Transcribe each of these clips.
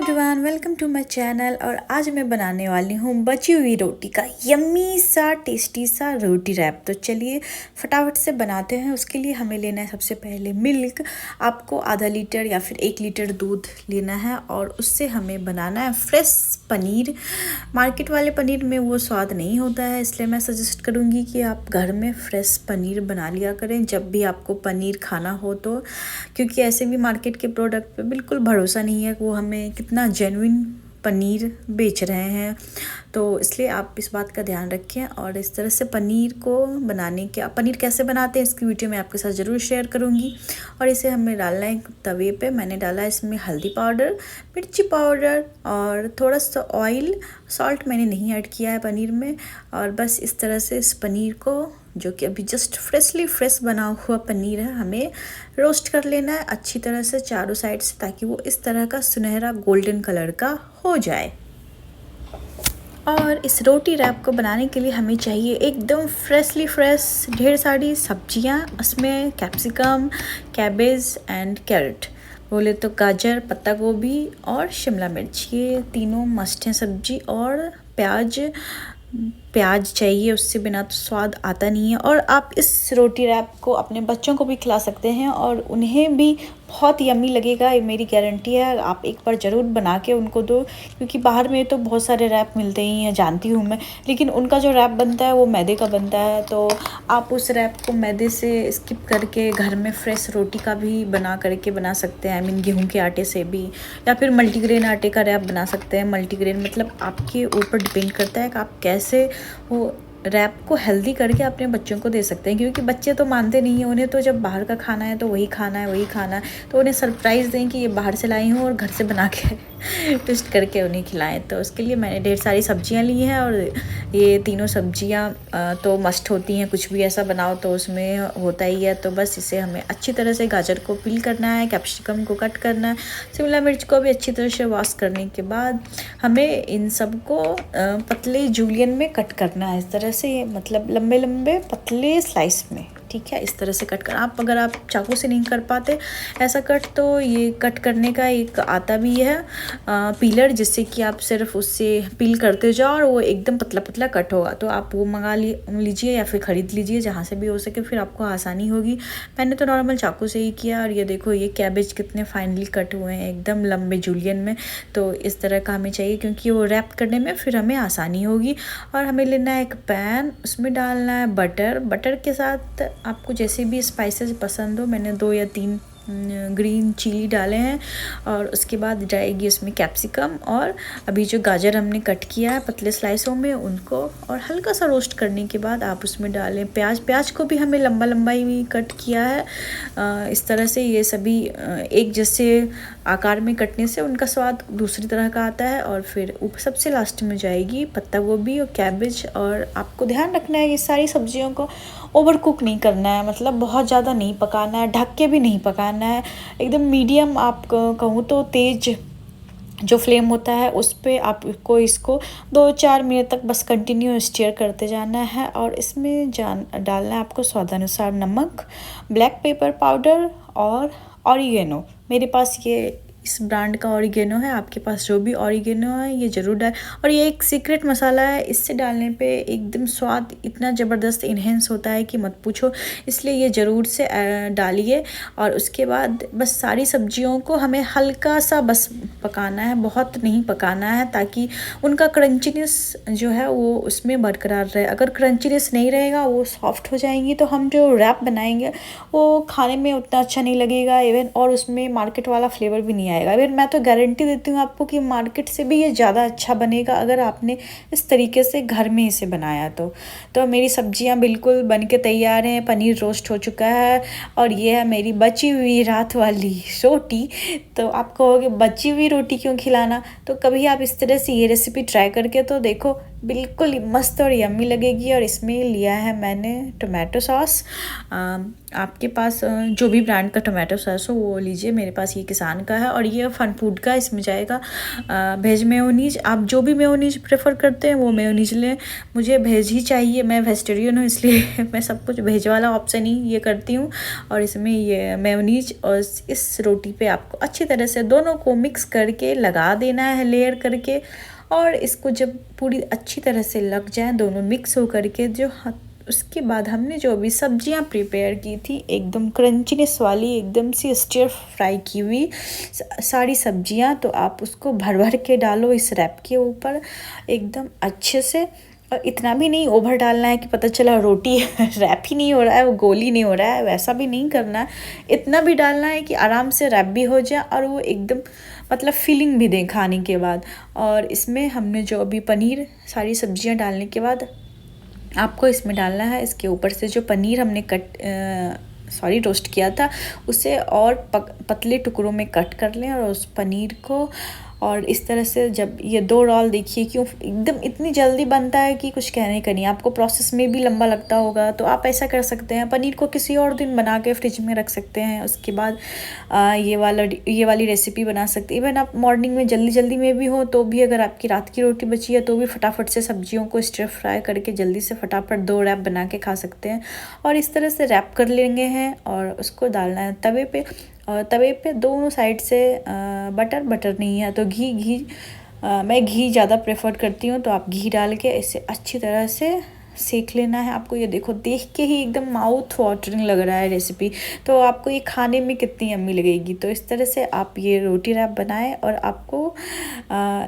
Everyone, welcome to my channel. और आज मैं बनाने वाली हूँ बची हुई रोटी का यम्मी सा टेस्टी सा रोटी रैप। तो चलिए फटाफट से बनाते हैं। उसके लिए हमें लेना है सबसे पहले मिल्क। आपको आधा लीटर या फिर 1 लीटर दूध लेना है और उससे हमें बनाना है फ्रेश पनीर। मार्केट वाले पनीर में वो स्वाद नहीं होता है, इसलिए मैं सजेस्ट करूँगी कि आप घर में फ्रेश पनीर बना लिया करें जब भी आपको पनीर खाना हो तो, क्योंकि ऐसे भी मार्केट के प्रोडक्ट पे बिल्कुल भरोसा नहीं है कि वो हमें कितना जेन्युइन पनीर बेच रहे हैं। तो इसलिए आप इस बात का ध्यान रखें। और इस तरह से पनीर को बनाने के, पनीर कैसे बनाते हैं इसकी वीडियो मैं आपके साथ ज़रूर शेयर करूंगी। और इसे हमें डालना है तवे पे। मैंने डाला इसमें हल्दी पाउडर, मिर्ची पाउडर और थोड़ा सा ऑयल। सॉल्ट मैंने नहीं ऐड किया है पनीर में। और बस इस तरह से इस पनीर को, जो कि अभी जस्ट फ्रेश बना हुआ पनीर है, हमें रोस्ट कर लेना है अच्छी तरह से चारों साइड से, ताकि वो इस तरह का सुनहरा गोल्डन कलर का हो जाए। और इस रोटी रैप को बनाने के लिए हमें चाहिए एकदम फ्रेश ढेर सारी सब्जियां। उसमें कैप्सिकम, कैबेज एंड कैरेट, बोले तो गाजर, पत्ता गोभी और शिमला मिर्च, ये तीनों मस्ट हैं सब्जी। और प्याज चाहिए, उससे बिना तो स्वाद आता नहीं है। और आप इस रोटी रैप को अपने बच्चों को भी खिला सकते हैं और उन्हें भी बहुत यम्मी लगेगा, ये मेरी गारंटी है। आप एक बार ज़रूर बना के उनको दो, क्योंकि बाहर में तो बहुत सारे रैप मिलते ही हैं, जानती हूँ मैं, लेकिन उनका जो रैप बनता है वो मैदे का बनता है। तो आप उस रैप को मैदे से स्किप करके घर में फ्रेश रोटी का भी बना सकते हैं। गेहूँ के आटे से भी, या फिर मल्टीग्रेन आटे का रैप बना सकते हैं। मल्टीग्रेन मतलब आपके ऊपर डिपेंड करता है कि आप कैसे वो रैप को हेल्दी करके अपने बच्चों को दे सकते हैं, क्योंकि बच्चे तो मानते नहीं हैं। उन्हें तो जब बाहर का खाना है तो वही खाना है। तो उन्हें सरप्राइज़ दें कि ये बाहर से लाई हूँ और घर से बना के ट्विस्ट करके उन्हें खिलाएं। तो उसके लिए मैंने ढेर सारी सब्जियां ली हैं। और ये तीनों सब्जियां तो मस्ट होती हैं, कुछ भी ऐसा बनाओ तो उसमें होता ही है। तो बस इसे हमें अच्छी तरह से, गाजर को पील करना है, कैप्सिकम को कट करना है, शिमला मिर्च को भी अच्छी तरह से वॉश करने के बाद हमें इन सबको पतले जूलियन में कट करना है। इस तरह से, मतलब लंबे लंबे पतले स्लाइस में, ठीक है। इस तरह से कट कर, अगर आप चाकू से नहीं कर पाते ऐसा कट, तो ये कट करने का एक आता भी है पीलर, जिससे कि आप सिर्फ उससे पील करते जाओ और वो एकदम पतला पतला कट होगा। तो आप वो मंगा लीजिए या फिर ख़रीद लीजिए, जहाँ से भी हो सके, फिर आपको आसानी होगी। मैंने तो नॉर्मल चाकू से ही किया। और ये देखो, ये कैबेज कितने फाइनली कट हुए हैं, एकदम लंबे जूलियन में। तो इस तरह का हमें चाहिए, क्योंकि वो रैप करने में फिर हमें आसानी होगी। और हमें लेना है एक पैन, उसमें डालना है बटर के साथ आपको जैसे भी स्पाइसेस पसंद हो। मैंने 2 या 3 ग्रीन चिली डाले हैं। और उसके बाद जाएगी उसमें कैप्सिकम और अभी जो गाजर हमने कट किया है पतले स्लाइसों में, उनको। और हल्का सा रोस्ट करने के बाद आप उसमें डालें प्याज को भी हमने लंबा ही कट किया है। इस तरह से ये सभी एक जैसे आकार में कटने से उनका स्वाद दूसरी तरह का आता है। और फिर ऊपर सबसे लास्ट में जाएगी पत्ता गोभी और कैबेज। और आपको ध्यान रखना है कि सारी सब्जियों को ओवर कुक नहीं करना है, मतलब बहुत ज़्यादा नहीं पकाना है, ढक के भी नहीं पकाना है। एकदम मीडियम, आप कहूँ तो तेज जो फ्लेम होता है उस पर आपको इसको 2-4 मिनट तक बस कंटिन्यू स्टीयर करते जाना है। और इसमें डालना है आपको स्वादानुसार नमक, ब्लैक पेपर पाउडर और ऑरिगेनो। मेरे पास ये इस ब्रांड का ऑरिगेनो है, आपके पास जो भी ऑरिगेनो है ये ज़रूर डाल। और ये एक सीक्रेट मसाला है, इससे डालने पे एकदम स्वाद इतना ज़बरदस्त इन्हेंस होता है कि मत पूछो, इसलिए ये ज़रूर से डालिए। और उसके बाद बस सारी सब्जियों को हमें हल्का सा बस पकाना है, बहुत नहीं पकाना है, ताकि उनका क्रंचीनेस जो है वो उसमें बरकरार रहे। अगर क्रंचीनेस नहीं रहेगा, वो सॉफ्ट हो जाएंगी, तो हम जो रैप बनाएंगे वो खाने में उतना अच्छा नहीं लगेगा इवन, और उसमें मार्केट वाला फ्लेवर भी नहीं आएगा। फिर मैं तो गारंटी देती हूँ आपको कि मार्केट से भी ये ज़्यादा अच्छा बनेगा अगर आपने इस तरीके से घर में इसे बनाया तो मेरी सब्जियां बिल्कुल बन के तैयार हैं, पनीर रोस्ट हो चुका है। और ये है मेरी बची हुई रात वाली रोटी। तो आप कहोगे बची हुई रोटी क्यों खिलाना, तो कभी आप इस तरह से ये रेसिपी ट्राई करके तो देखो, बिल्कुल ही मस्त और यम्मी लगेगी। और इसमें लिया है मैंने टोमेटो सॉस। आपके पास जो भी ब्रांड का टोमेटो सॉस हो वो लीजिए, मेरे पास ये किसान का है। और ये फन फूड का, इसमें जाएगा वेज मेयोनीज। आप जो भी मेयोनीज प्रेफर करते हैं वो मेयोनीज लें। मुझे वेज ही चाहिए, मैं वेजिटेरियन हूँ, इसलिए मैं सब कुछ वेज वाला ऑप्शन ही ये करती हूँ। और इसमें ये मेयोनीज और इस रोटी पे आपको अच्छी तरह से दोनों को मिक्स करके लगा देना है लेयर करके। और इसको जब पूरी अच्छी तरह से लग जाए दोनों मिक्स हो करके, जो उसके बाद हमने जो अभी सब्जियां प्रिपेयर की थी एकदम क्रंचीनेस वाली, एकदम सी स्टिर फ्राई की हुई सारी सब्जियां, तो आप उसको भर भर के डालो इस रैप के ऊपर एकदम अच्छे से। और इतना भी नहीं ओवर डालना है कि पता चला रोटी रैप ही नहीं हो रहा है, वो गोली नहीं हो रहा है, वैसा भी नहीं करना है। इतना भी डालना है कि आराम से रैप भी हो जाए और वो एकदम मतलब फीलिंग भी दें खाने के बाद। और इसमें हमने जो अभी पनीर सारी सब्जियां डालने के बाद आपको इसमें डालना है, इसके ऊपर से जो पनीर हमने रोस्ट किया था उसे और पतले टुकड़ों में कट कर लें। और उस पनीर को और इस तरह से जब ये 2 रोल देखिए क्यों एकदम इतनी जल्दी बनता है कि कुछ कहने का नहीं। आपको प्रोसेस में भी लंबा लगता होगा तो आप ऐसा कर सकते हैं, पनीर को किसी और दिन बना के फ्रिज में रख सकते हैं। उसके बाद ये वाली रेसिपी बना सकते हैं। इवन आप मॉर्निंग में जल्दी में भी हो तो भी, अगर आपकी रात की रोटी बची है तो भी फटाफट से सब्जियों को स्टर फ्राई करके जल्दी से फटाफट 2 रैप बना के खा सकते हैं। और इस तरह से रैप कर लेंगे हैं और उसको डालना है तवे पे। और तवे पे दोनों साइड से बटर नहीं है तो घी मैं घी ज़्यादा प्रेफर करती हूँ, तो आप घी डाल के इसे अच्छी तरह से सेक लेना है आपको। ये देखो, देख के ही एकदम माउथ वाटरिंग लग रहा है रेसिपी, तो आपको ये खाने में कितनी यम्मी लगेगी। तो इस तरह से आप ये रोटी रैप बनाएं और आपको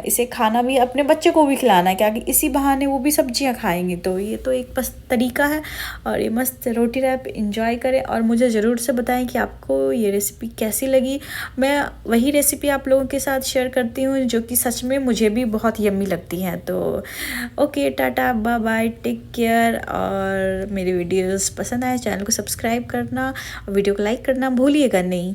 इसे खाना भी, अपने बच्चे को भी खिलाना है, क्या कि इसी बहाने वो भी सब्जियां खाएंगे। तो ये तो एक बस तरीका है। और ये मस्त रोटी रैप इंजॉय करें और मुझे ज़रूर से बताएं कि आपको ये रेसिपी कैसी लगी। मैं वही रेसिपी आप लोगों के साथ शेयर करती हूँ जो कि सच में मुझे भी बहुत यम्मी लगती हैं। तो okay, tata, bye bye, take care. और मेरे वीडियोस पसंद आए चैनल को सब्सक्राइब करना और वीडियो को लाइक करना भूलिएगा नहीं।